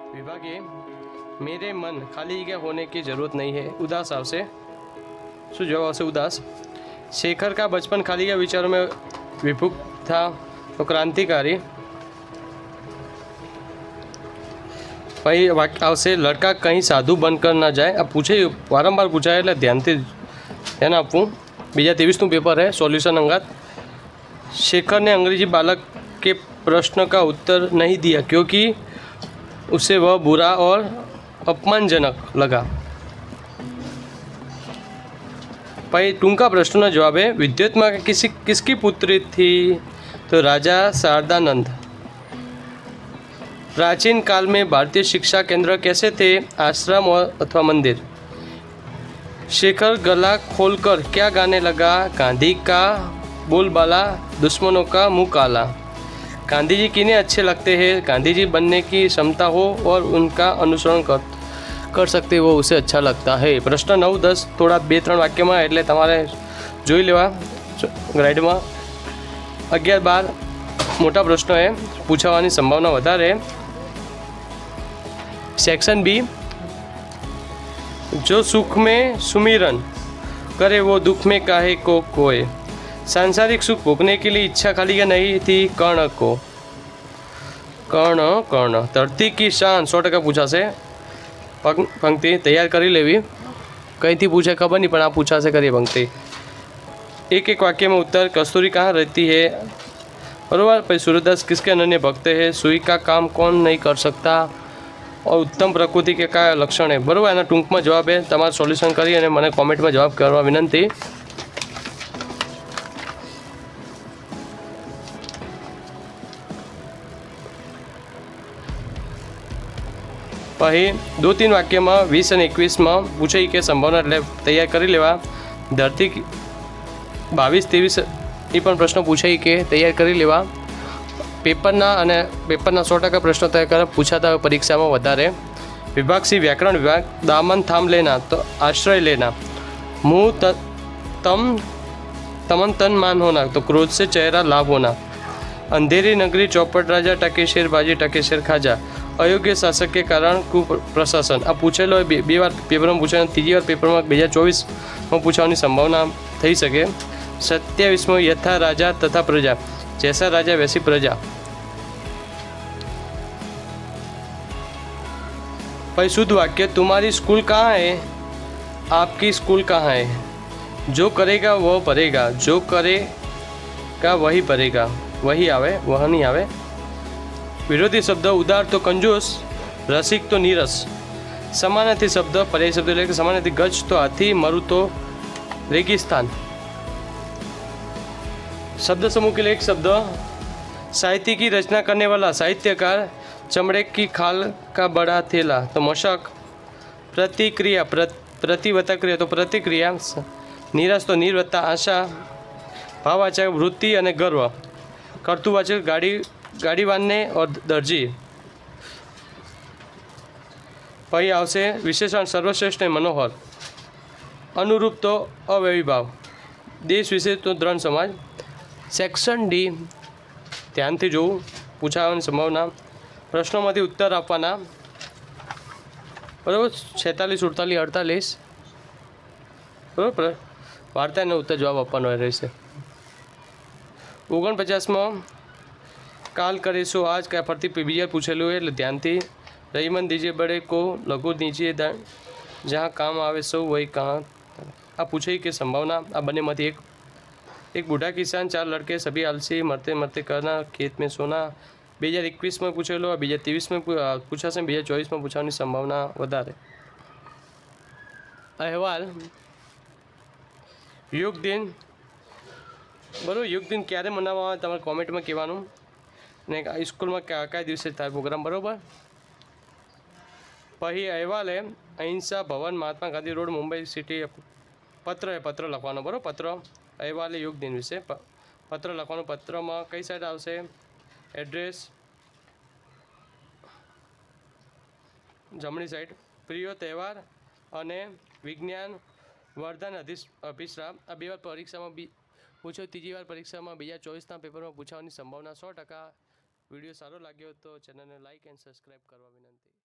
विभाग ए, मेरे मन खाली क्या होने की ज़रूरत नहीं है, उदास आवशे। शू जवाब आवशे? उदास। शेखर का बचपन खाली क्या विचारों में विभुक था, तो क्रांतिकारी। भाई वाक्य आवशे, लड़का कहीं साधु बनकर ना जाए। अब पूछे वारंवार पूछा है, ध्यान आपवू। बीजा 23નું पेपर है, सॉल्यूशन अंगात। शेखर ने अंग्रेजी बालक के प्रश्न का उत्तर नहीं दिया क्योंकि उसे वह बुरा और अपमानजनक लगा। भाई टूंका प्रश्नों का जवाब है, विद्युत्मा किसकी पुत्री थी, तो राजा शारदानंद। प्राचीन काल में भारतीय शिक्षा केंद्र कैसे थे, आश्रम और अथवा मंदिर। शेखर गला खोलकर क्या गाने लगा, गांधी का बोलबाला, दुश्मनों का मुंह काला। गांधी जी किन्हें अच्छे लगते हैं, गांधी जी बनने की क्षमता हो और उनका अनुसरण कर सकते वो उसे अच्छा लगता है। प्रश्न 9, 10 थोड़ा 2-3 वाक्य में एटले तमारे जोई लेवा ग्राइड में। 11, 12 मोटा प्रश्न है, पूछावानी संभावना वधारे। सेक्शन बी, जो सुख में सुमिरन करे वो दुख में काहे को कोय। सांसारिक सुख भोगने के लिए इच्छा खाली क्या नहीं थी, कर्ण को। कर्ण धरती की शान 100% पूछा से। पंक्ति तैयार करी लेवी, कहीं थी पूछे खबर नहीं, पर आप पूछा से करिए पंक्ति। एक वाक्य में उत्तर, कस्तूरी कहाँ रहती है, बराबर। फिर सूर्यदास किसके अनन्य भक्त है, सुई का काम कौन नहीं कर सकता, और उत्तम प्रकृति के क्या लक्षण है, बराबर। एना टूंक में जवाब है, तमारे सोल्यूशन करी अने मने कॉमेंट में जवाब करवा विनंती। पही 2-3 वाक्य में 20 और 21 में पूछे कि संभावना एटले तैयार करी लेवा। धरती 22-23 ये पण प्रश्न पूछे कि तैयार करी लेवा। पेपरना 100% प्रश्न तैयार कर पूछाता है परीक्षा में वधारे। विभाग सी, व्याकरण विभाग, दामन थाम लेना तो आश्रय लेना, मुँह तमन तन मान होना तो क्रोध से चेहरा लाभ होना, अंधेरी नगरी चौपट राजा टके शेर बाजी टके शेर खाजा, अयोग्य शासक के कारण कुप्रशासन। आ पूछेलो 2 बार पेपर में पूछा, 3जी बार पेपर में 2024 में पूछाने संभावना थी सके। 27 में यथा राजा तथा प्रजा, जैसा राजा वैसी प्रजा। भाई शुद्ध वाक्य, तुम्हारी स्कूल कहाँ है, आपकी स्कूल कहाँ है। जो करेगा वो पढ़ेगा, जो करेगा वही पढ़ेगा, वही आवे वह नहीं आवे। विरोधी शब्द, उदार तो कंजूस, रसिक तो नीरस। समानार्थी शब्द, पर्यायी शब्द એટલે કે સમાનાर्थी, गज तो हाथी, मरु तो रेगिस्तान। शब्द समूह के लिए एक शब्द, साहित्य की रचना करने वाला साहित्यकार, चमड़े की खाल का बड़ा थैला तो मशक। प्रतिक्रिया, प्रतिवता क्रिया तो प्रतिक्रिया। निराश तो निर्वत्ता आशा। भाववाचक वृत्ति और गर्व। कर्तुवाचक गाड़ीवान ने और दर्जी। पही आवशे विशेषण, सर्वश्रेष्ठ ने मनोहर। अनुरूप तो अव्ययीभाव। देश विशेष तो द्रंद्व समाज। सेक्शन डी, ध्यान थी जोवुं, पूछावानी संभावना। प्रश्नों में उत्तर आपवाना, बराबर। 46, 48, 48 बराबर। वार्ता ने उत्तर जवाब आपवानो रहेशे। 49 में काल करीशो आज क्या फरती बीजा पूछेलू है, ध्यान थी। रहीमन दीजिए बड़े को लघु दीजिए दान, जहाँ काम आवे सो वही कहाँ। आ पूछे कि संभावना आ बने मत एक बूढ़ा किसान, 4 लड़के सभी आलसी, मरते मरते करना खेत में सोना। 2021 में पूछेलो, 2023 में पूछा से, 2024 में पूछानी संभावना वधारे। अहवाल, योग दिन, बराबर। योग दिन क्यारे मनाववामां आवे तमारे कॉमेंट में कहेवानुं, ने स्कूल में क्या दिवसे थाय प्रोग्राम, बराबर। पही अहवाल है, अहिंसा भवन, महात्मा गांधी रोड, मुंबई सिटी। पत्र है, पत्र लखवानो, बराबर। पत्र अहवाल है योग दिन विषे पत्र लखवानो। पत्र में कई साइड आवशे, एड्रेस जमणी साइड, प्रिय तहेवार अने विज्ञान वर्धन अभिश्राप। आ 2 बार परीक्षा में पूछो, 3जी बार परीक्षा में 2024 पेपर में पूछानी संभावना 100%। वीडियो सारो लाग्यो तो चैनल ने लाइक एंड सब्सक्राइब करवा विनंती।